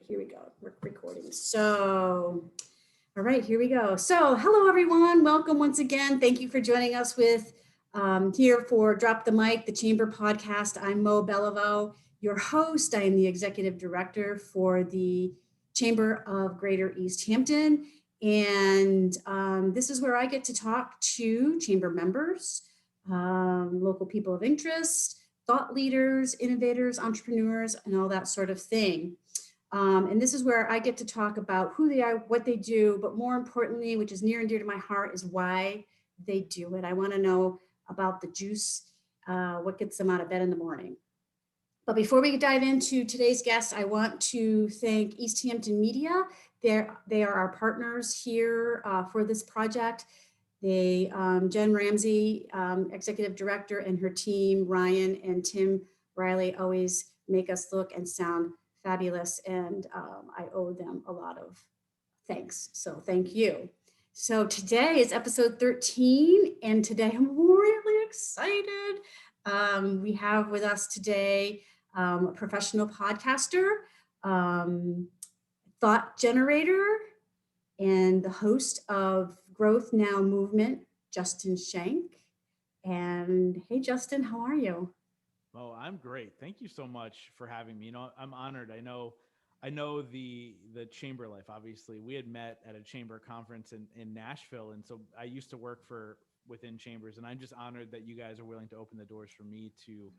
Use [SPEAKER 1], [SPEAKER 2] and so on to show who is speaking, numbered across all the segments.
[SPEAKER 1] here we go. We're recording. All right, here we go. So, hello everyone. Welcome once again. Thank you for joining us with here for Drop the Mic, the Chamber podcast. I'm Mo Beliveau, your host. I am the executive director for the Chamber of Greater East Hampton. And this is where I get to talk to chamber members, local people of interest, thought leaders, innovators, entrepreneurs, and all that sort of thing. And this is where I get to talk about who they are, what they do, but more importantly, which is near and dear to my heart, is why they do it. I want to know about the juice, what gets them out of bed in the morning. But before we dive into today's guest, I want to thank East Hampton Media. They are our partners here for this project. Jen Ramsey, executive director, and her team, Ryan and Tim Riley, always make us look and sound fabulous, and I owe them a lot of thanks. So thank you. So today is episode 13, and today I'm really excited. We have with us today a professional podcaster, thought generator, and the host of Growth Now Movement, Justin Schenck. And hey, Justin, how are you?
[SPEAKER 2] Oh, I'm great. Thank you so much for having me. I'm honored. I know the chamber life. Obviously, we had met at a chamber conference in Nashville, and so I used to work within chambers, and I'm just honored that you guys are willing to open the doors for me to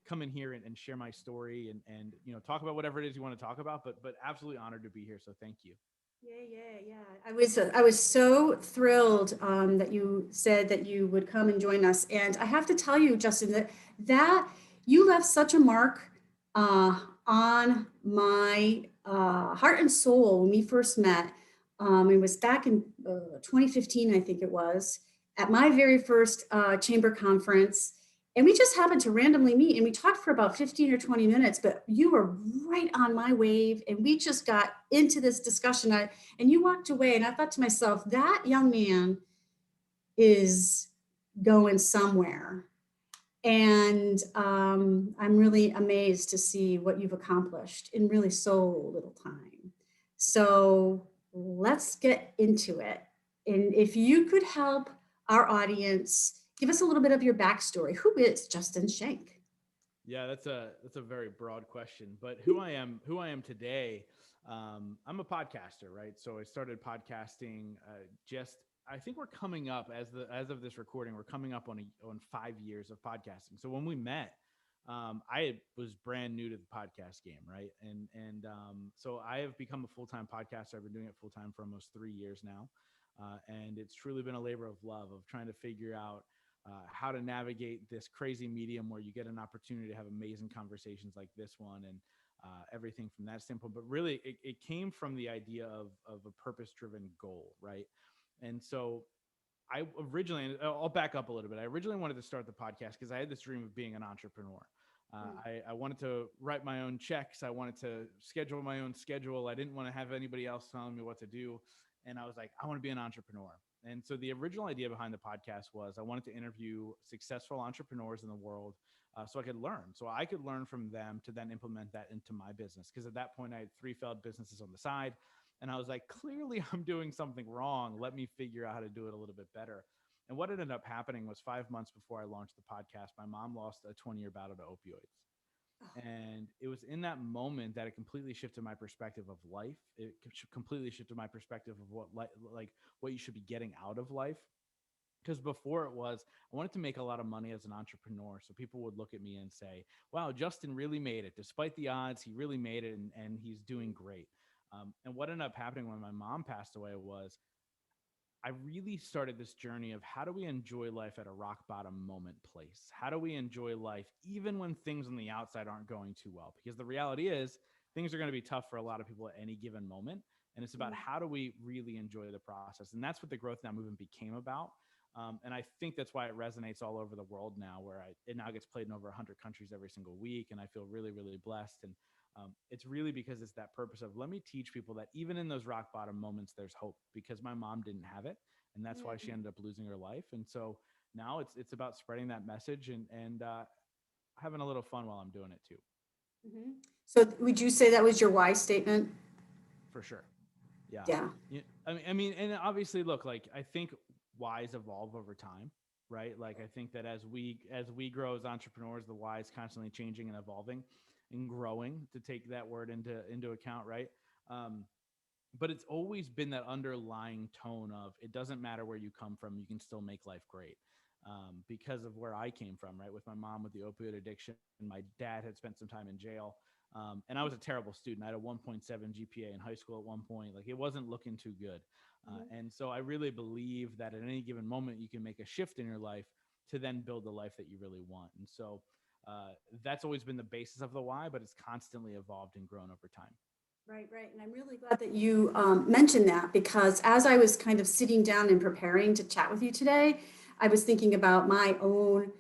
[SPEAKER 2] come in here and share my story and talk about whatever it is you want to talk about. But absolutely honored to be here. So thank you.
[SPEAKER 1] Yeah. I was so thrilled that you said that you would come and join us. And I have to tell you, Justin, that you left such a mark on my heart and soul when we first met. It was back in 2015, I think it was, at my very first chamber conference. And we just happened to randomly meet and we talked for about 15 or 20 minutes, but you were right on my wave and we just got into this discussion. And you walked away and I thought to myself, that young man is going somewhere. And I'm really amazed to see what you've accomplished in really so little time. So let's get into it. And if you could help our audience, give us a little bit of your backstory. Who is Justin Schenck?
[SPEAKER 2] Yeah, that's a very broad question, but who I am today, I'm a podcaster, right? So I started podcasting just I think we're coming up as of this recording, we're coming up on 5 years of podcasting. So when we met, was brand new to the podcast game, right? So I have become a full-time podcaster. I've been doing it full-time for almost 3 years now, and it's truly been a labor of love of trying to figure out how to navigate this crazy medium where you get an opportunity to have amazing conversations like this one and everything from that standpoint. But really, it came from the idea of a purpose-driven goal, right? And so I'll back up a little bit. I originally wanted to start the podcast because I had this dream of being an entrepreneur. I wanted to write my own checks. I wanted to schedule my own schedule. I didn't want to have anybody else telling me what to do. And I was like, I want to be an entrepreneur. And so the original idea behind the podcast was I wanted to interview successful entrepreneurs in the world so I could learn. So I could learn from them to then implement that into my business. Because at that point, I had 3 failed businesses on the side. And I was like, clearly I'm doing something wrong. Let me figure out how to do it a little bit better. And what ended up happening was 5 months before I launched the podcast, my mom lost a 20-year battle to opioids. And it was in that moment that it completely shifted my perspective of life. It completely shifted my perspective of what you should be getting out of life. Because before it was, I wanted to make a lot of money as an entrepreneur. So people would look at me and say, wow, Justin really made it. Despite the odds, he really made it and he's doing great. And what ended up happening when my mom passed away was I really started this journey of how do we enjoy life at a rock bottom moment place? How do we enjoy life even when things on the outside aren't going too well? Because the reality is things are going to be tough for a lot of people at any given moment. And it's about how do we really enjoy the process? And that's what the Growth Now movement became about. And I think that's why it resonates all over the world now, where it now gets played in over 100 countries every single week. And I feel really, really blessed. And it's really because it's that purpose of let me teach people that even in those rock bottom moments, there's hope, because my mom didn't have it. And that's why she ended up losing her life. And so now it's about spreading that message and having a little fun while I'm doing it too.
[SPEAKER 1] Mm-hmm. So would you say that was your why statement?
[SPEAKER 2] for sure. Yeah.
[SPEAKER 1] Yeah.
[SPEAKER 2] I mean, and obviously, look, like I think whys evolve over time, right? Like I think that as we grow as entrepreneurs, the why is constantly changing and evolving and growing. To take that word into account, right? Um, but it's always been that underlying tone of it doesn't matter where you come from, you can still make life great. Because of where I came from, right? With my mom with the opioid addiction, my dad had spent some time in jail. And I was a terrible student. I had a 1.7 GPA in high school at one point. Like it wasn't looking too good. And so I really believe that at any given moment, you can make a shift in your life to then build the life that you really want. And so that's always been the basis of the why, but it's constantly evolved and grown over time.
[SPEAKER 1] Right, right. And I'm really glad that you mentioned that because as I was kind of sitting down and preparing to chat with you today, I was thinking about my own,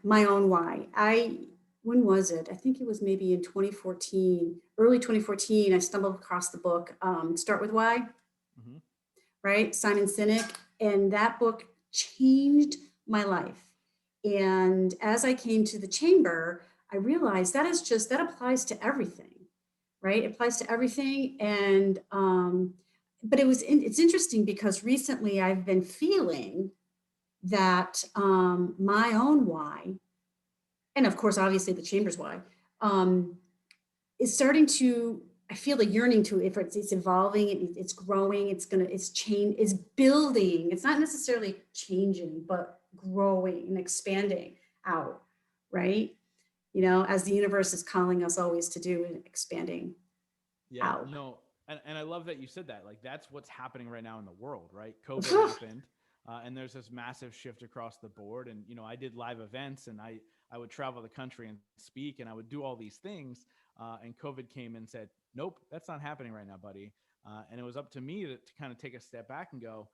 [SPEAKER 1] my own why. When was it? I think it was maybe in 2014, early 2014, I stumbled across the book, Start With Why,
[SPEAKER 2] Hmm.
[SPEAKER 1] right? Simon Sinek. And that book changed my life. And as I came to the chamber, I realized that applies to everything, right? It applies to everything. And, but it's interesting because recently I've been feeling that my own why, and of course, obviously the chamber's why, um, is starting to, I feel the yearning to, if it's evolving, it's growing, it's change, it's building. It's not necessarily changing, but growing and expanding out, right? As the universe is calling us always to do, and expanding
[SPEAKER 2] Yeah,
[SPEAKER 1] out.
[SPEAKER 2] no, and I love that you said that. Like that's what's happening right now in the world, right? COVID happened, and there's this massive shift across the board. And I did live events, and I would travel the country and speak, and I would do all these things. And COVID came and said, "Nope, that's not happening right now, buddy." And it was up to me to kind of take a step back and go,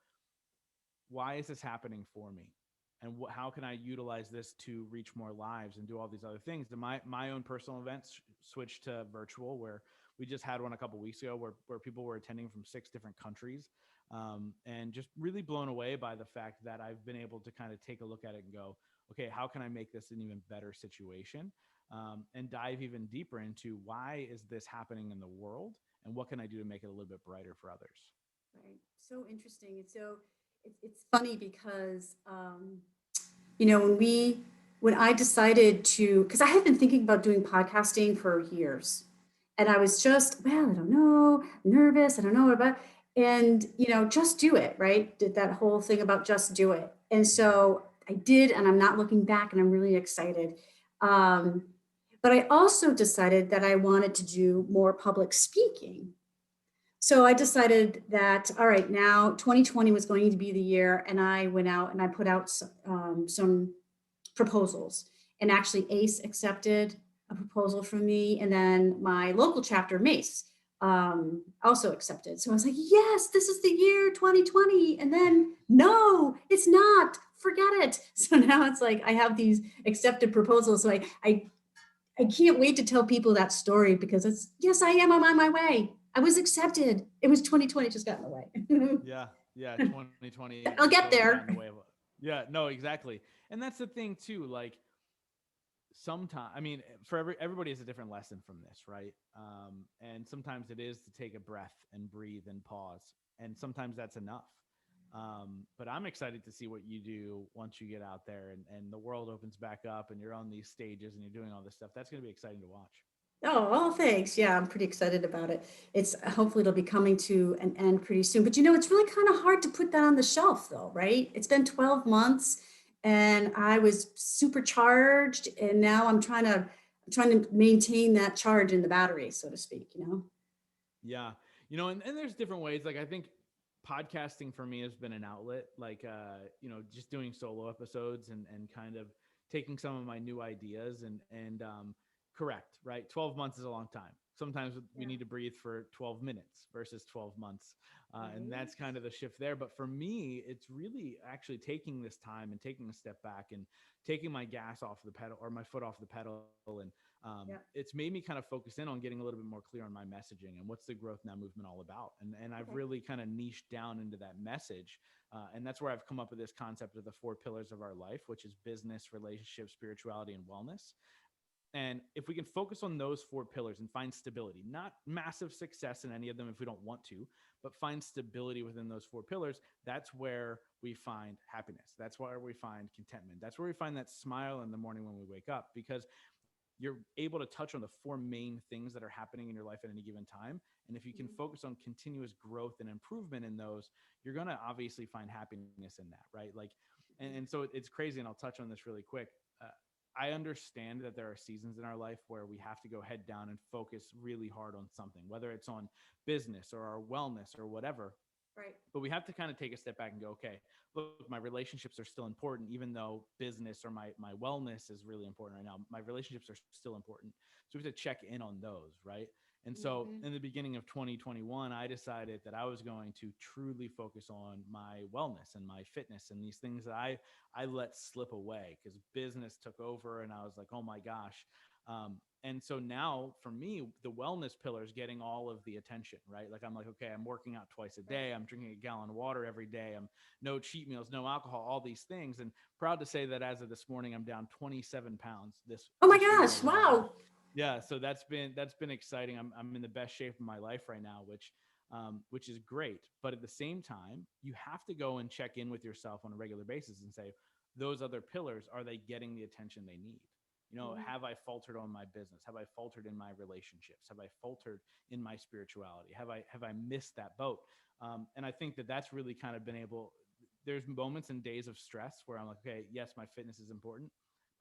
[SPEAKER 2] why is this happening for me, and how can I utilize this to reach more lives and do all these other things. And my own personal events switched to virtual, where we just had one a couple weeks ago where people were attending from 6 different countries, and just really blown away by the fact that I've been able to kind of take a look at it and go, okay, how can I make this an even better situation, and dive even deeper into why is this happening in the world, and what can I do to make it a little bit brighter for others.
[SPEAKER 1] Right. So interesting. And so it's funny because, you know, when we, when I decided to, because I had been thinking about doing podcasting for years, and I was just, well, I don't know, nervous, I don't know what about, and, just do it, right? Did that whole thing about just do it. And so I did, and I'm not looking back, and I'm really excited. Um, but I also decided that I wanted to do more public speaking. So I decided that, all right, now 2020 was going to be the year, and I went out and I put out some proposals. And actually, ACE accepted a proposal from me, and then my local chapter, MACE, also accepted. So I was like, yes, this is the year 2020. And then, no, it's not. Forget it. So now it's like I have these accepted proposals. So I can't wait to tell people that story because it's, yes, I am. I'm on my way. I was accepted. It was 2020, just got in the way.
[SPEAKER 2] Yeah, yeah, 2020
[SPEAKER 1] I'll get
[SPEAKER 2] totally got in
[SPEAKER 1] there.
[SPEAKER 2] the way of it. Yeah, no, exactly. And that's the thing too, like sometimes, I mean, for everybody has a different lesson from this, right? And sometimes it is to take a breath and breathe and pause, and sometimes that's enough. But I'm excited to see what you do once you get out there, and the world opens back up and you're on these stages and you're doing all this stuff. That's going to be exciting to watch.
[SPEAKER 1] Oh, well, thanks. Yeah, I'm pretty excited about it. It's hopefully it'll be coming to an end pretty soon. But it's really kind of hard to put that on the shelf though, right? It's been 12 months and I was supercharged and now I'm trying to maintain that charge in the battery, so to speak.
[SPEAKER 2] Yeah. And there's different ways. Like I think podcasting for me has been an outlet, like just doing solo episodes and kind of taking some of my new ideas and correct, right? 12 months is a long time. Sometimes we
[SPEAKER 1] Yeah.
[SPEAKER 2] need to breathe for 12 minutes versus 12 months. And
[SPEAKER 1] Right.
[SPEAKER 2] that's kind of the shift there. But for me, it's really actually taking this time and taking a step back and taking my gas off the pedal or my foot off the pedal, and
[SPEAKER 1] Yeah.
[SPEAKER 2] it's made me kind of focus in on getting a little bit more clear on my messaging and what's the growth now movement all about. And I've
[SPEAKER 1] Okay.
[SPEAKER 2] really kind of niched down into that message. And that's where I've come up with this concept of the 4 pillars of our life, which is business, relationship, spirituality, and wellness. And if we can focus on those four pillars and find stability, not massive success in any of them if we don't want to, but find stability within those four pillars, that's where we find happiness. That's where we find contentment. That's where we find that smile in the morning when we wake up, because you're able to touch on the four main things that are happening in your life at any given time. And if you can focus on continuous growth and improvement in those, you're going to obviously find happiness in that, right? Like, and so it's crazy. And I'll touch on this really quick. Uh, I understand that there are seasons in our life where we have to go head down and focus really hard on something, whether it's on business or our wellness or whatever.
[SPEAKER 1] Right.
[SPEAKER 2] But we have to kind of take a step back and go, okay, look, my relationships are still important, even though business or my wellness is really important right now. My relationships are still important. So we have to check in on those, right? And so
[SPEAKER 1] Mm-hmm.
[SPEAKER 2] in the beginning of 2021, I decided that I was going to truly focus on my wellness and my fitness and these things that I let slip away because business took over, and I was like, oh my gosh. And so now for me, the wellness pillar is getting all of the attention, right? Like I'm like, okay, I'm working out twice a day. I'm drinking a gallon of water every day. I'm no cheat meals, no alcohol, all these things. And proud to say that as of this morning, I'm down 27 pounds
[SPEAKER 1] Oh my
[SPEAKER 2] this week
[SPEAKER 1] gosh.
[SPEAKER 2] alone.
[SPEAKER 1] Wow.
[SPEAKER 2] Yeah. So that's been exciting. I'm in the best shape of my life right now, which is great. But at the same time, you have to go and check in with yourself on a regular basis and say, those other pillars, are they getting the attention they need?
[SPEAKER 1] Mhm.
[SPEAKER 2] Have I faltered on my business? Have I faltered in my relationships? Have I faltered in my spirituality? Have I missed that boat? And I think that that's really kind of been able. There's moments and days of stress where I'm like, okay, yes, my fitness is important,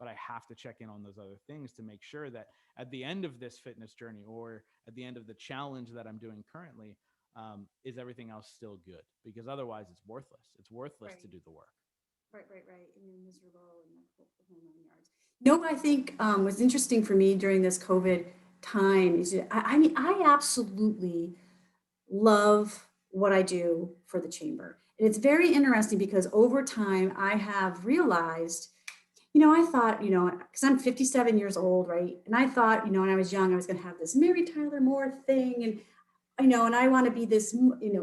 [SPEAKER 2] but I have to check in on those other things to make sure that at the end of this fitness journey, or at the end of the challenge that I'm doing currently, is everything else still good? Because otherwise, it's worthless. It's worthless
[SPEAKER 1] Right.
[SPEAKER 2] to do the work.
[SPEAKER 1] Right. And you're miserable and the whole 9 yards. No, I think what's interesting for me during this COVID time is I mean, I absolutely love what I do for the chamber. And it's very interesting because over time I have realized, I thought, because I'm 57 years old, right? And I thought, when I was young, I was going to have this Mary Tyler Moore thing. And and I want to be this,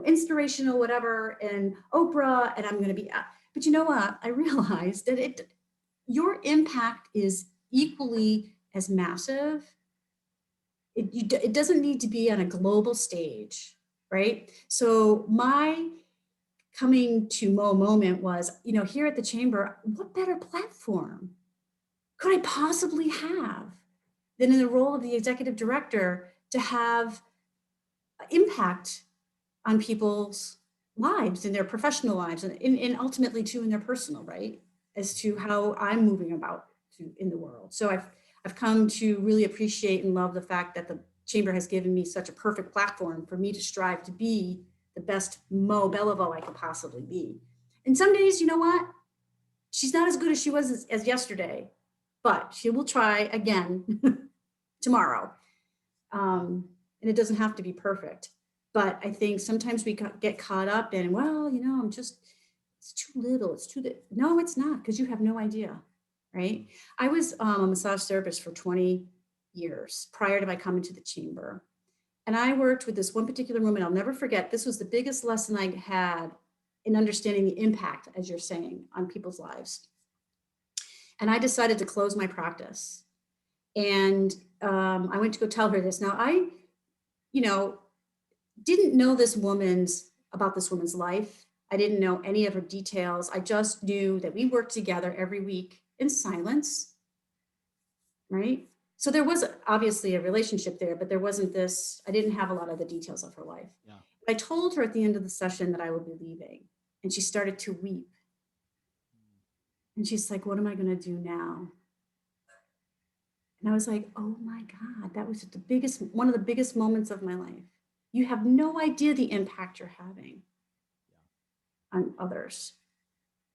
[SPEAKER 1] inspirational, whatever, and Oprah, and I'm going to be, but you know what? I realized that your impact is equally as massive. It doesn't need to be on a global stage, right? So my coming to Mo moment was, here at the chamber, what better platform could I possibly have than in the role of the executive director to have impact on people's lives, in their professional lives, and ultimately too in their personal, right? As to
[SPEAKER 2] Mhm.
[SPEAKER 1] how I'm moving about in the world. So I've come to really appreciate and love the fact that the chamber has given me such a perfect platform for me to strive to be the best Mo Beliveau I could possibly be. And some days, you know what? She's not as good as she was as yesterday, but she will try again tomorrow.
[SPEAKER 2] Yeah.
[SPEAKER 1] And it doesn't have to be perfect. But I think sometimes we get caught up in, well, I'm just, it's too little. It's too, no, it's not, because you have no idea, right?
[SPEAKER 2] Mm.
[SPEAKER 1] I was a massage therapist for 20 years prior to my coming to the chamber. And I worked with this one particular woman. I'll never forget. This was the biggest lesson I had in understanding the impact, as you're saying, on people's lives. And I decided to close my practice. And I went to go tell her this. Now, you know, didn't know about this woman's life. I didn't know any of her details. I just knew that we worked together every week in silence, right? So there was obviously a relationship there, but there wasn't this, I didn't have a lot of the details of her life.
[SPEAKER 2] Yeah.
[SPEAKER 1] I told her at the end of the session that I would be leaving, and she started to weep.
[SPEAKER 2] Mm.
[SPEAKER 1] And she's like, what am I going to do now? And I was like, oh my God, that was one of the biggest moments of my life. You have no idea the impact you're having
[SPEAKER 2] Yeah.
[SPEAKER 1] on others.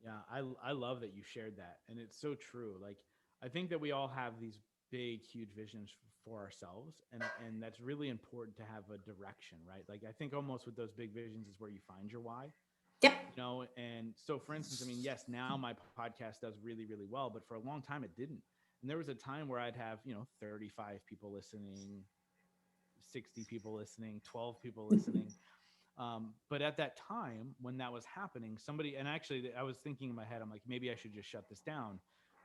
[SPEAKER 2] Yeah, I love that you shared that, and it's so true. Like, I think that we all have these big, huge visions for ourselves, and that's really important to have a direction, right? Like, I think almost with those big visions is where you find your why,
[SPEAKER 1] Yep.
[SPEAKER 2] And so, for instance, I mean, yes, now my podcast does really, really well, but for a long time it didn't. And there was a time where I'd have 35 people listening, 60 people listening, 12 people listening. But at that time when that was happening, somebody, and actually I was thinking in my head, I'm like, maybe I should just shut this down.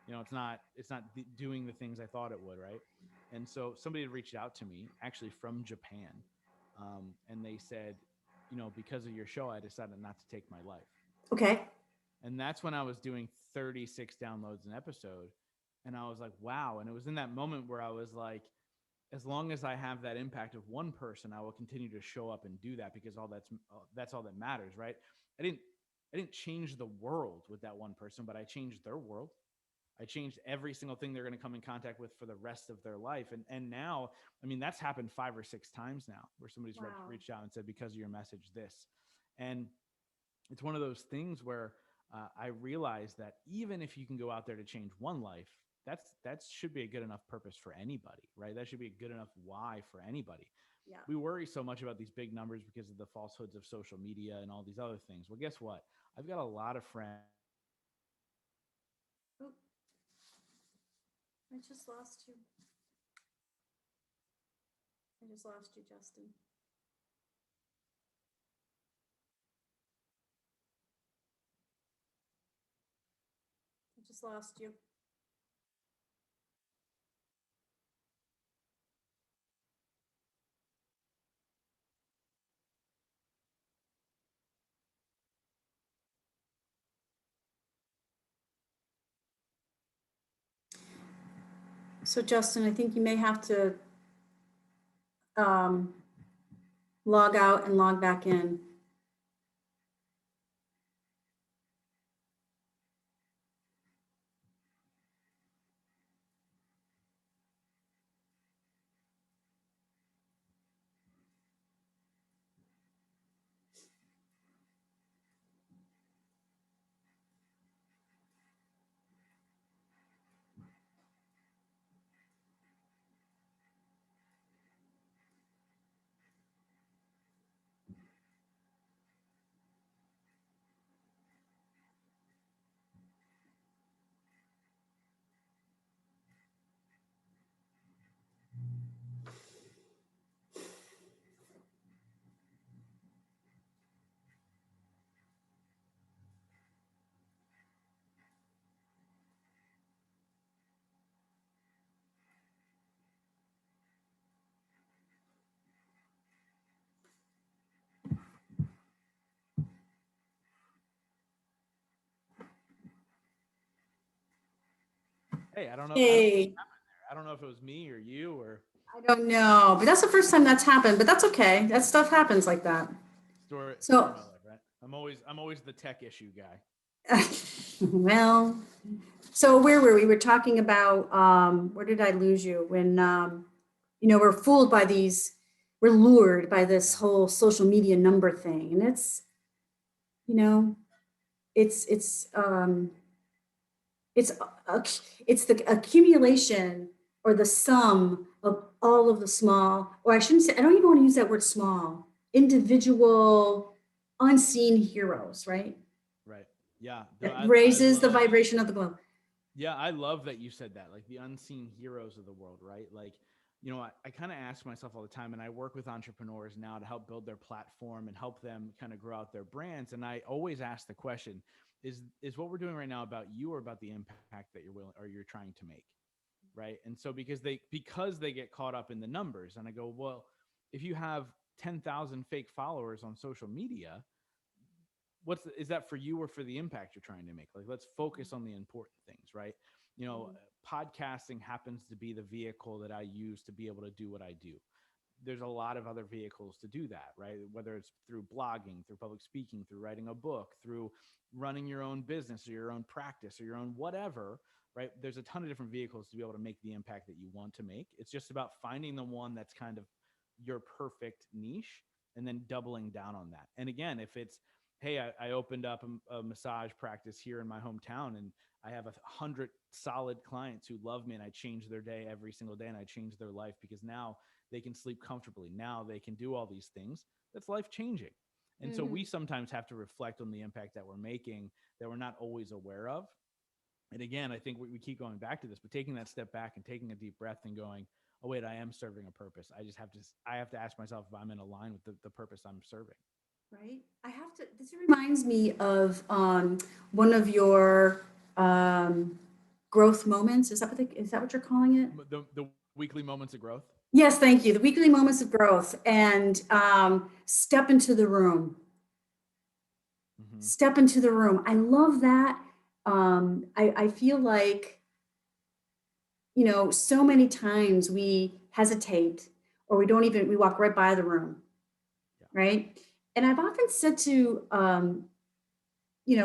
[SPEAKER 2] It's not doing the things I thought it would. Right. And so somebody had reached out to me actually from Japan. And they said, because of your show, I decided not to take my life.
[SPEAKER 1] Okay.
[SPEAKER 2] And that's when I was doing 36 downloads an episode. And I was like, wow. And it was in that moment where I was like, as long as I have that impact of one person, I will continue to show up and do that, because that's all that matters, right? I didn't I didn't change the world with that one person, but I changed their world. I changed every single thing they're going to come in contact with for the rest of their life. And now, I mean, that's happened 5 or 6 times now, where somebody's
[SPEAKER 1] Wow.
[SPEAKER 2] reached out and said, because of your message, this. And it's one of those things where I realize that even if you can go out there to change one life, that should be a good enough purpose for anybody, right? That should be a good enough why for anybody.
[SPEAKER 1] Yeah.
[SPEAKER 2] We worry so much about these big numbers because of the falsehoods of social media and all these other things. Well, guess what? I've got a lot of friends.
[SPEAKER 1] Oh, I just lost you. I just lost you, Justin. I just lost you. So Justin, I think you may have to um, log out and log back in.
[SPEAKER 2] Hey, I don't know.
[SPEAKER 1] Hey,
[SPEAKER 2] I don't know if it was me or you or
[SPEAKER 1] I don't know, but that's the first time that's happened, but that's okay. That stuff happens like that.
[SPEAKER 2] story
[SPEAKER 1] So,
[SPEAKER 2] of my life, right? I'm always the tech issue guy.
[SPEAKER 1] well, so where were we? We're talking about, where did I lose you? When, we're fooled by these, we're lured by this
[SPEAKER 2] Yeah.
[SPEAKER 1] whole social media number thing. And you know, it's it's it's the accumulation or the sum of all of the small, or I shouldn't say, I don't even want to use that word small, individual unseen heroes, right?
[SPEAKER 2] Right. Yeah.
[SPEAKER 1] That
[SPEAKER 2] I
[SPEAKER 1] raises the
[SPEAKER 2] love.
[SPEAKER 1] vibration of the globe.
[SPEAKER 2] Yeah, I love that you said that, like the unseen heroes of the world, right? Like, I kind of ask myself all the time, and I work with entrepreneurs now to help build their platform and help them kind of grow out their brands. And I always ask the question, is what we're doing right now about you or about the impact that you're willing or you're trying to make? Right. And so because they get caught up in the numbers, and I go, well, if you have 10,000 fake followers on social media, is that for you or for the impact you're trying to make? Like, let's focus on the important things, right? you know
[SPEAKER 1] Mhm.
[SPEAKER 2] Podcasting happens to be the vehicle that I use to be able to do what I do. There's a lot of other vehicles to do that, right? Whether it's through blogging, through public speaking, through writing a book, through running your own business or your own practice or your own whatever, right? There's a ton of different vehicles to be able to make the impact that you want to make. It's just about finding the one that's kind of your perfect niche and then doubling down on that. And again, if it's, hey, I opened up a massage practice here in my hometown, and I have 100 solid clients who love me, and I change their day every single day, and I change their life because now they can sleep comfortably. Now they can do all these things. That's life changing. And so we
[SPEAKER 1] Mhm.
[SPEAKER 2] sometimes have to reflect on the impact that we're making that we're not always aware of. And again, I think we keep going back to this, but taking that step back and taking a deep breath and going, oh wait, I am serving a purpose. I have to ask myself if I'm in line with the purpose I'm serving.
[SPEAKER 1] Right? I have to, this reminds me of one of your growth moments. Is that what you're calling it?
[SPEAKER 2] The Weekly moments of growth.
[SPEAKER 1] Yes, thank you. The weekly moments of growth and step into the room.
[SPEAKER 2] Hmm.
[SPEAKER 1] Step into the room. I love that. I feel like, so many times we hesitate or we walk right by the room,
[SPEAKER 2] Yeah.
[SPEAKER 1] right? And I've often said to,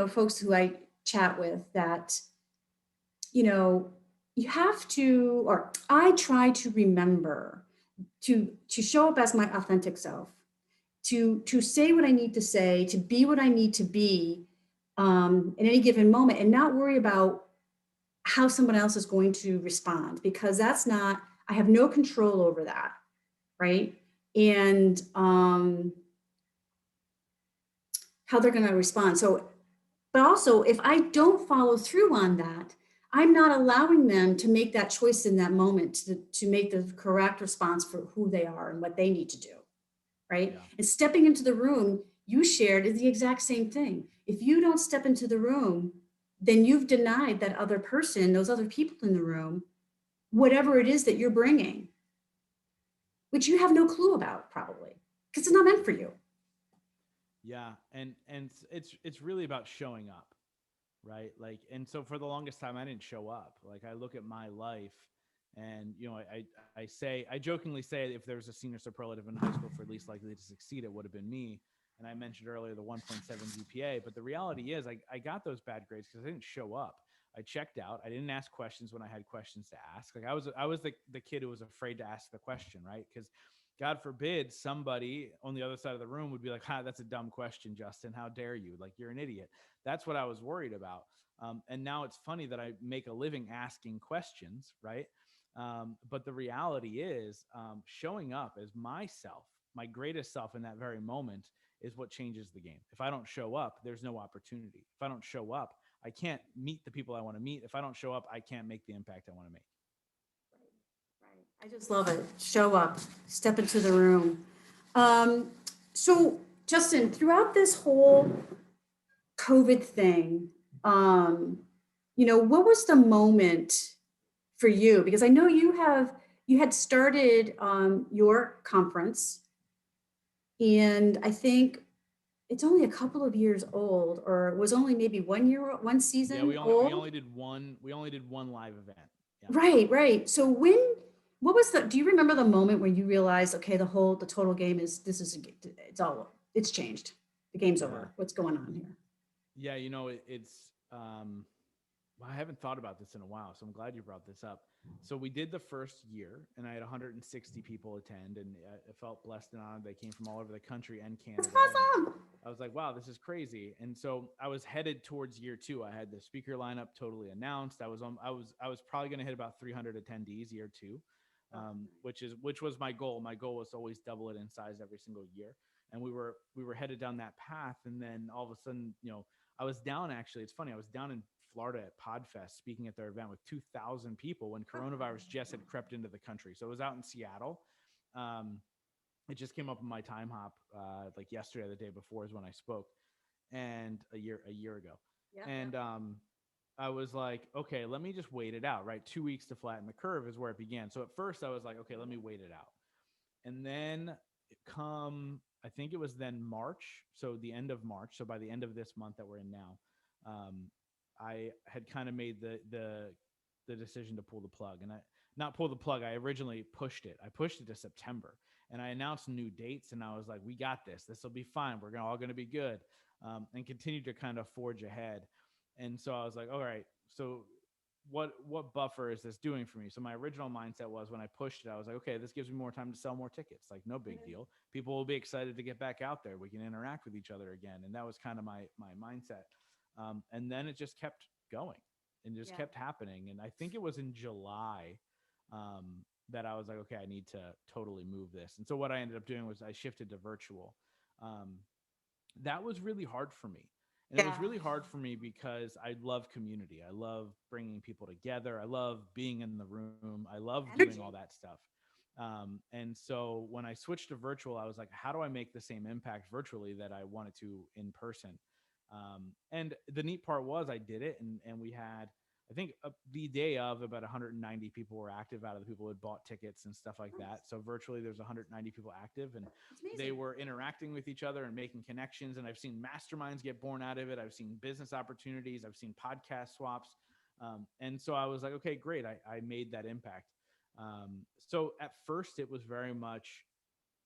[SPEAKER 1] folks who I chat with that, you know, you have to, or I try to remember to show up as my authentic self, to say what I need to say, to be what I need to be in any given moment, and not worry about how someone else is going to respond, because that's not, I have no control over that, right? And how they're going to respond. So, but also, if I don't follow through on that, I'm not allowing them to make that choice in that moment to make the correct response for who they are and what they need to do, right?
[SPEAKER 2] Yeah.
[SPEAKER 1] And stepping into the room, you shared, is the exact same thing. If you don't step into the room, then you've denied that other person, those other people in the room, whatever it is that you're bringing, which you have no clue about probably, because it's not meant for you.
[SPEAKER 2] Yeah. And it's really about showing up, right? Like, and so for the longest time, I didn't show up. Like, I look at my life, and I jokingly say, if there was a senior superlative in high school for least likely to succeed, it would have been me. And I mentioned earlier the 1.7 GPA, but the reality is, I got those bad grades because I didn't show up. I checked out. I didn't ask questions when I had questions to ask. Like, I was the kid who was afraid to ask the question, right? Because God forbid somebody on the other side of the room would be like, "Ha, that's a dumb question, Justin. How dare you? Like, you're an idiot." That's what I was worried about. And now it's funny that I make a living asking questions, right? But the reality is, showing up as myself, my greatest self in that very moment, is what changes the game. If I don't show up, there's no opportunity. If I don't show up, I can't meet the people I want to meet. If I don't show up, I can't make the impact I want to make.
[SPEAKER 1] Right. I just love it. Show up, step into the room. Um, so, Justin, throughout this whole COVID thing, um, what was the moment for you? Because I know you had started your conference, and I think it's only a couple of years old, or it was only maybe 1 year, one
[SPEAKER 2] Yeah,
[SPEAKER 1] season
[SPEAKER 2] we
[SPEAKER 1] old.
[SPEAKER 2] only did one. We only did one live event. Yeah.
[SPEAKER 1] Right, right. So what was do you remember the moment where you realized, okay, the total game is, it's changed. The game's
[SPEAKER 2] Yeah.
[SPEAKER 1] over. What's going on here?
[SPEAKER 2] Yeah. It's well, I haven't thought about this in a while, so I'm glad you brought this up. So we did the first year, and I had 160 people attend, and I felt blessed and honored. They came from all over the country and
[SPEAKER 1] That's
[SPEAKER 2] Canada, and
[SPEAKER 1] awesome.
[SPEAKER 2] I was like, wow, this is crazy. And so I was headed towards year two. I had the speaker lineup totally announced. I was probably going to hit about 300 attendees year two, which was my goal. My goal was to always double it in size every single year. And we were headed down that path. And then all of a sudden, I was down, actually, it's funny. I was down in Florida at Podfest speaking at their event with 2,000 people when coronavirus just had crept into the country. So it was out in Seattle. Um, it just came up in my time hop like yesterday, the day before is when I spoke, and a year ago.
[SPEAKER 1] Yeah, yeah.
[SPEAKER 2] And I was like, okay, let me just wait it out, right? 2 weeks to flatten the curve is where it began. So at first I was like, okay, let me wait it out. And then I think it was then March. So the end of March. So by the end of this month that we're in now, um, I had kind of made the decision to pull the plug, and I not pull the plug. I originally pushed it. I pushed it to September, and I announced new dates, and I was like, we got this. This will be fine. We're all going to be good, and continue to kind of forge ahead. And so I was like, all right, so what buffer is this doing for me? So my original mindset was, when I pushed it, I was like, okay, this gives me more time to sell more tickets. Like, no big deal. People will be excited to get back out there. We can interact with each other again. And that was kind of my mindset. And then it just kept going and just
[SPEAKER 1] Yeah.
[SPEAKER 2] kept happening. And I think it was in July that I was like, okay, I need to totally move this. And so what I ended up doing was I shifted to virtual. Um, that was really hard for me. And it
[SPEAKER 1] Yeah.
[SPEAKER 2] was really hard for me because I love community. I love bringing people together. I love being in the room. I love doing all
[SPEAKER 1] Energy.
[SPEAKER 2] that stuff. And so when I switched to virtual, I was like, how do I make the same impact virtually that I wanted to in person? And the neat part was, I did it, and we had, I think the day of, about 190 people were active out of the people who had bought tickets and stuff like that. So virtually there's 190 people active, and
[SPEAKER 1] It's amazing.
[SPEAKER 2] they were interacting with each other and making connections. And I've seen masterminds get born out of it. I've seen business opportunities. I've seen podcast swaps. And so I was like, okay, great. I made that impact. So at first it was very much,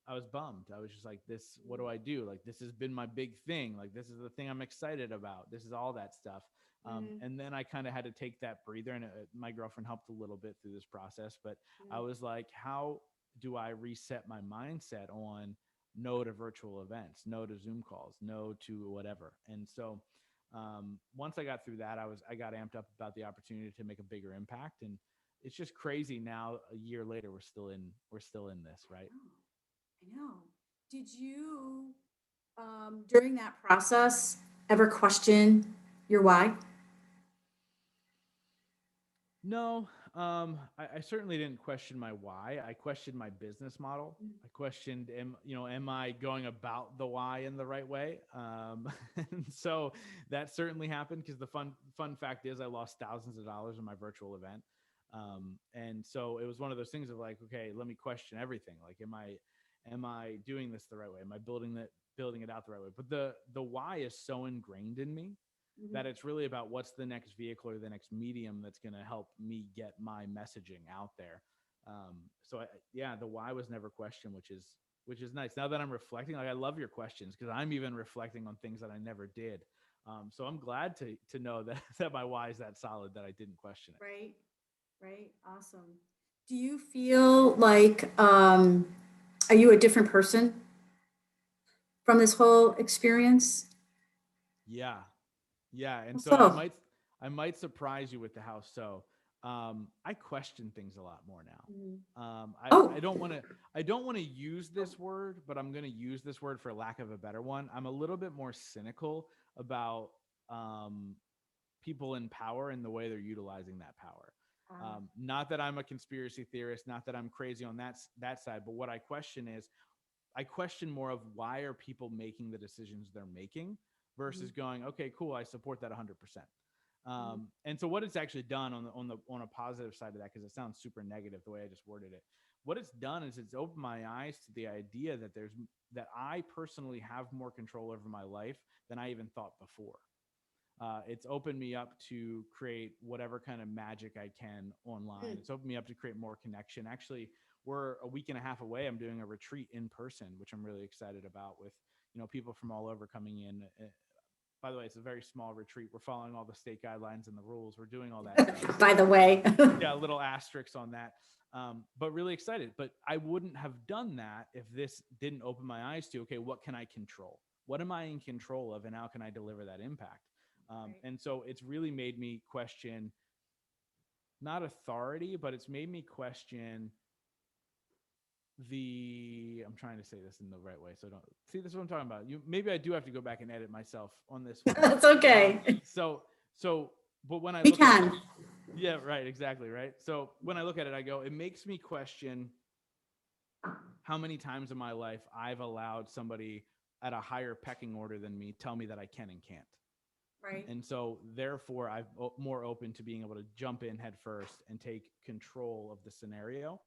[SPEAKER 2] I was bummed. I was just like, this, what do I do? Like, this has been my big thing. Like, this is the thing I'm excited about. This is all that stuff. And then I kind of had to take that breather, and my girlfriend helped a little bit through this process, but I was like, how do I reset my mindset on no to virtual events, no to Zoom calls, no to whatever? And so once I got through that, I got amped up about the opportunity to make a bigger impact. And it's just crazy now, a year later, we're still in this, right?
[SPEAKER 1] I know. Did you, during that process, ever question your why?
[SPEAKER 2] No, I certainly didn't question my why. I questioned my business model. I questioned, am I going about the why in the right way? And so that certainly happened, because the fun fact is I lost thousands of dollars in my virtual event. And so it was one of those things of like, okay, let me question everything. Like, am I doing this the right way? Am I building it out the right way? But the why is so ingrained in me that it's really about what's the next vehicle or the next medium that's going to help me get my messaging out there. So the why was never questioned, which is nice. Now that I'm reflecting, like, I love your questions, because I'm even reflecting on things that I never did. So I'm glad to know that my why is that solid, that I didn't question it.
[SPEAKER 1] Right. Awesome. Do you feel like, are you a different person from this whole experience?
[SPEAKER 2] Yeah. Yeah. And so
[SPEAKER 1] So,
[SPEAKER 2] I might surprise you with the how so. I question things a lot more now.
[SPEAKER 1] oh,
[SPEAKER 2] I don't want to use this word, but I'm going to use this word for lack of a better one. I'm a little bit more cynical about people in power and the way they're utilizing that power. Not that I'm a conspiracy theorist, not that I'm crazy on that side, but what I question is, I question more of, why are people making the decisions they're making versus going, okay, cool, I support that 100%. And so what it's actually done on a positive side of that, because it sounds super negative the way I just worded it, what it's done is it's opened my eyes to the idea that I personally have more control over my life than I even thought before. It's opened me up to create whatever kind of magic I can online. It's opened me up to create more connection. Actually, we're a week and a half away. I'm doing a retreat in person, which I'm really excited about, with people from all over coming in. By the way, it's a very small retreat. We're following all the state guidelines and the rules. We're doing all that stuff.
[SPEAKER 1] by the way.
[SPEAKER 2] Yeah, a little asterisk on that. But really excited. But I wouldn't have done that if this didn't open my eyes to, okay, what can I control? What am I in control of, and how can I deliver that impact? And so it's really made me question, not authority, but it's made me question I'm trying to say this in the right way, so don't see, this is what I'm talking about. Maybe I do have to go back and edit myself on this one.
[SPEAKER 1] That's okay.
[SPEAKER 2] But when I
[SPEAKER 1] We
[SPEAKER 2] look at
[SPEAKER 1] can.
[SPEAKER 2] it, yeah, right, exactly, right. So when I look at it, I go, it makes me question how many times in my life I've allowed somebody at a higher pecking order than me tell me that I can and can't.
[SPEAKER 1] Right.
[SPEAKER 2] And so therefore I'm more open to being able to jump in head first and take control of the scenario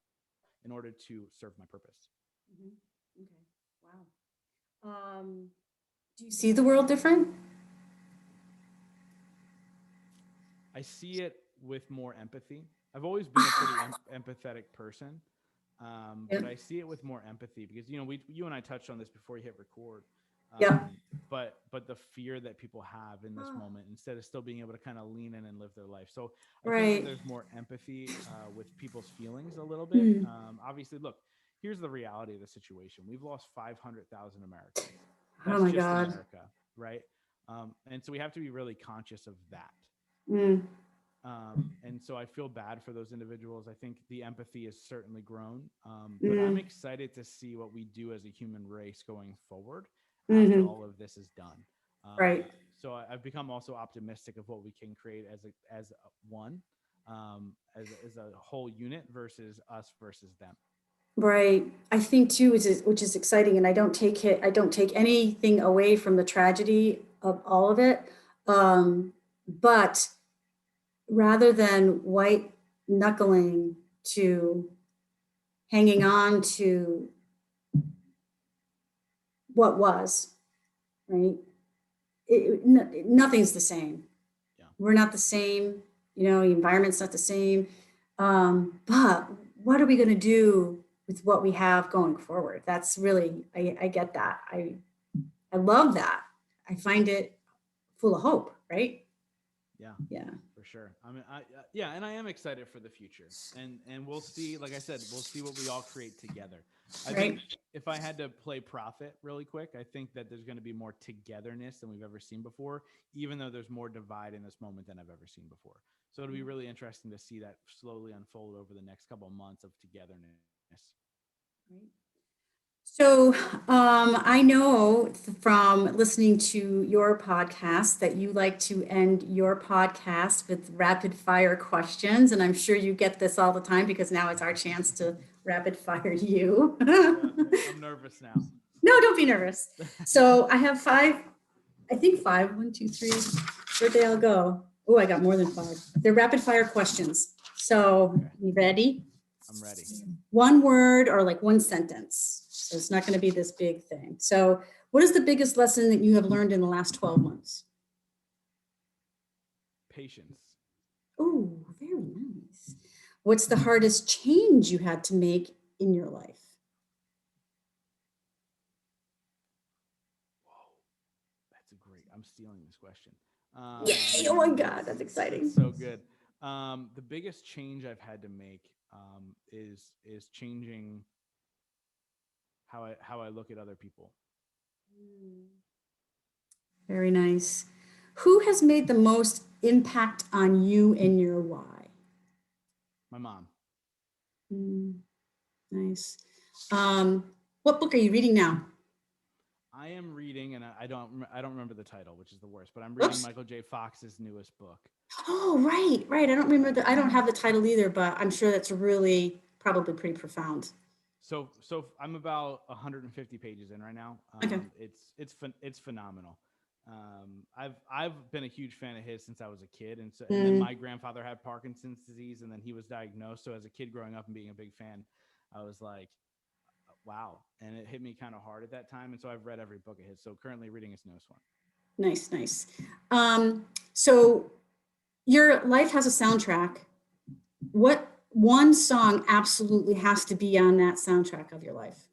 [SPEAKER 2] in order to serve my purpose.
[SPEAKER 1] Okay. Wow. Do you see the world different?
[SPEAKER 2] I see it with more empathy. I've always been a pretty empathetic person, but I see it with more empathy because you and I touched on this before you hit record.
[SPEAKER 1] Yeah.
[SPEAKER 2] But the fear that people have in this moment, instead of still being able to kind of lean in and live their life. So I think that there's more empathy with people's feelings a little bit. Obviously, look, here's the reality of the situation. We've lost 500,000 Americans. That's just
[SPEAKER 1] God.
[SPEAKER 2] America, right? And so we have to be really conscious of that. And so I feel bad for those individuals. I think the empathy has certainly grown, but I'm excited to see what we do as a human race going forward after all of this is done.
[SPEAKER 1] Right.
[SPEAKER 2] So I've become also optimistic of what we can create as a whole unit versus us versus them.
[SPEAKER 1] Right. I think too, which is exciting, and I don't take anything away from the tragedy of all of it. But rather than white knuckling to hanging on to what was, right? Nothing's the same.
[SPEAKER 2] Yeah.
[SPEAKER 1] We're not the same, the environment's not the same. But what are we going to do with what we have going forward? That's really, I get that. I love that. I find it full of hope, right?
[SPEAKER 2] Yeah.
[SPEAKER 1] Yeah.
[SPEAKER 2] For sure. I mean, yeah, and I am excited for the future, and we'll see. Like I said, we'll see what we all create together. I
[SPEAKER 1] Right.
[SPEAKER 2] think if I had to play prophet really quick, I think that there's going to be more togetherness than we've ever seen before, even though there's more divide in this moment than I've ever seen before. So it'll be really interesting to see that slowly unfold over the next couple of months of togetherness.
[SPEAKER 1] Right. So I know from listening to your podcast that you like to end your podcast with rapid fire questions. And I'm sure you get this all the time because now it's our chance to rapid fire you.
[SPEAKER 2] Yeah, I'm nervous now.
[SPEAKER 1] No, don't be nervous. So I have five, I think five. One, two, three. Where'd they all go? Oh, I got more than five. They're rapid fire questions. So
[SPEAKER 2] Okay.
[SPEAKER 1] you ready?
[SPEAKER 2] I'm ready.
[SPEAKER 1] One word or like one sentence. So it's not going to be this big thing. So what is the biggest lesson that you have learned in the last 12 months?
[SPEAKER 2] Patience.
[SPEAKER 1] Oh, very nice. What's the hardest change you had to make in your life?
[SPEAKER 2] Whoa, that's a great. I'm stealing this question.
[SPEAKER 1] Yay! Oh my God, that's exciting.
[SPEAKER 2] That's so good. The biggest change I've had to make is changing how I look at other people.
[SPEAKER 1] Very nice. Who has made the most impact on you and your why?
[SPEAKER 2] My mom.
[SPEAKER 1] Nice. What book are you reading now?
[SPEAKER 2] I am reading, and I don't remember the title, which is the worst. But I'm reading
[SPEAKER 1] Oops.
[SPEAKER 2] Michael J. Fox's newest book.
[SPEAKER 1] Oh, right, right. I don't remember I don't have the title either, but I'm sure that's really probably pretty profound.
[SPEAKER 2] So I'm about 150 pages in right now.
[SPEAKER 1] Okay.
[SPEAKER 2] It's phenomenal. I've been a huge fan of his since I was a kid, and then my grandfather had Parkinson's disease, and then he was diagnosed. So as a kid growing up and being a big fan, I was like, wow, and it hit me kind of hard at that time. And so I've read every book of his. So currently reading his newest one.
[SPEAKER 1] Nice, nice. So your life has a soundtrack. What one song absolutely has to be on that soundtrack of your life?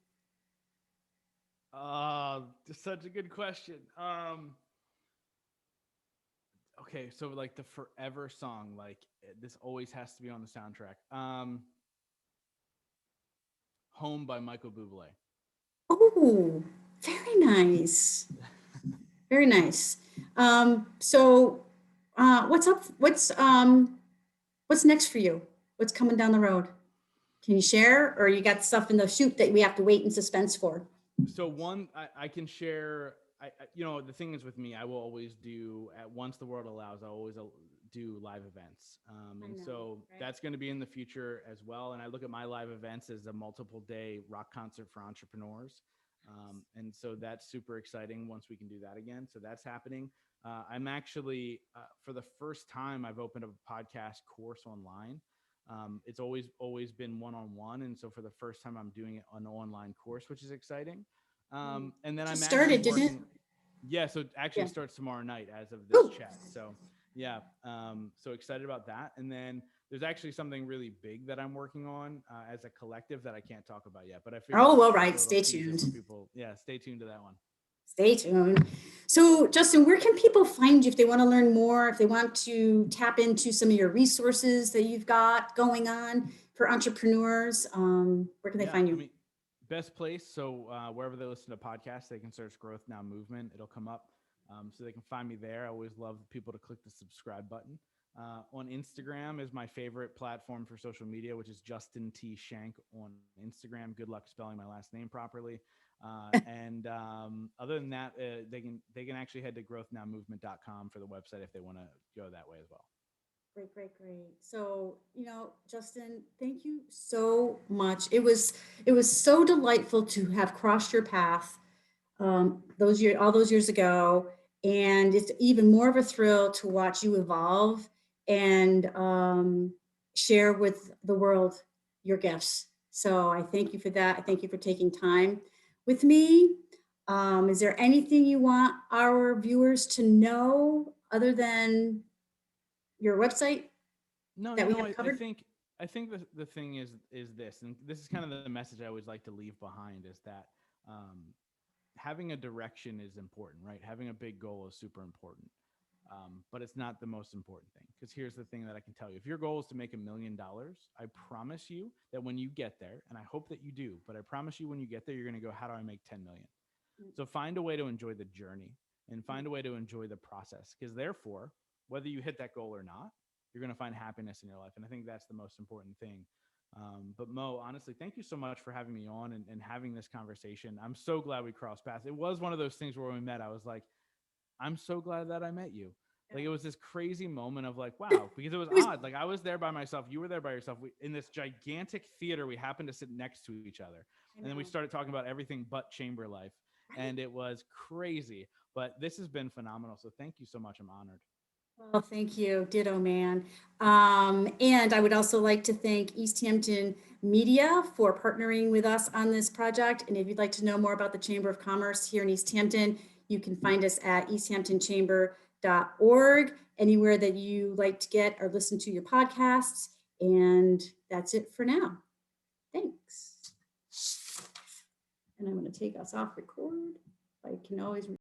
[SPEAKER 2] Just such a good question. Okay, so like the forever song, like this always has to be on the soundtrack. Home by Michael Bublé.
[SPEAKER 1] Oh, very nice. Very nice. So what's up? What's next for you? What's coming down the road? Can you share, or you got stuff in the chute that we have to wait in suspense for?
[SPEAKER 2] So one, I can share. The thing is with me, I will always do once the world allows. I always do live events, and so that's going to be in the future as well. And I look at my live events as a multiple day rock concert for entrepreneurs, and so that's super exciting once we can do that again. So that's happening. I'm actually for the first time I've opened up a podcast course online. It's always been one-on-one, and so for the first time I'm doing it an online course, which is exciting. And then I'm
[SPEAKER 1] started,
[SPEAKER 2] actually
[SPEAKER 1] didn't it?
[SPEAKER 2] Yeah, so it actually
[SPEAKER 1] Yeah.
[SPEAKER 2] starts tomorrow night as of this
[SPEAKER 1] Ooh.
[SPEAKER 2] chat. So yeah, so excited about that. And then there's actually something really big that I'm working on as a collective that I can't talk about yet. But I figured
[SPEAKER 1] Oh,
[SPEAKER 2] I'll
[SPEAKER 1] all
[SPEAKER 2] put a
[SPEAKER 1] right.
[SPEAKER 2] little
[SPEAKER 1] Stay
[SPEAKER 2] teaser
[SPEAKER 1] tuned.
[SPEAKER 2] for people. Yeah, stay tuned to that one.
[SPEAKER 1] Stay tuned. So, Justin, where can people find you if they want to learn more, if they want to tap into some of your resources that you've got going on for entrepreneurs? Where can they find you?
[SPEAKER 2] I mean, best place. So wherever they listen to podcasts, they can search Growth Now Movement. It'll come up. So they can find me there. I always love people to click the subscribe button. On Instagram is my favorite platform for social media, which is Justin T. Schenck on Instagram. Good luck spelling my last name properly. And other than that, they can actually head to growthnowmovement.com for the website if they want to go that way as well.
[SPEAKER 1] Great, great, great. So, Justin, thank you so much. It was so delightful to have crossed your path all those years ago, and it's even more of a thrill to watch you evolve and share with the world your gifts. So I thank you for that. I thank you for taking time with me. Is there anything you want our viewers to know other than your website
[SPEAKER 2] No,
[SPEAKER 1] that
[SPEAKER 2] you
[SPEAKER 1] we
[SPEAKER 2] know,
[SPEAKER 1] have covered?
[SPEAKER 2] I think the thing is this, and this is kind of the message I always like to leave behind is that having a direction is important, right? Having a big goal is super important. But it's not the most important thing. Because here's the thing that I can tell you. If your goal is to make $1 million, I promise you that when you get there, and I hope that you do, but I promise you when you get there, you're going to go, how do I make 10 million? So find a way to enjoy the journey and find a way to enjoy the process. Because therefore, whether you hit that goal or not, you're going to find happiness in your life. And I think that's the most important thing. But Mo, honestly, thank you so much for having me on and having this conversation. I'm so glad we crossed paths. It was one of those things where when we met, I was like, I'm so glad that I met you. Like it was this crazy moment of like, wow, because it was odd. Like I was there by myself. You were there by yourself. In this gigantic theater, we happened to sit next to each other. And then we started talking about everything but chamber life. And it was crazy. But this has been phenomenal. So thank you so much. I'm honored.
[SPEAKER 1] Well, thank you. Ditto, man. And I would also like to thank East Hampton Media for partnering with us on this project. And if you'd like to know more about the Chamber of Commerce here in East Hampton, you can find us at easthamptonchamber.org, anywhere that you like to get or listen to your podcasts. And that's it for now. Thanks. And I'm going to take us off record. I can always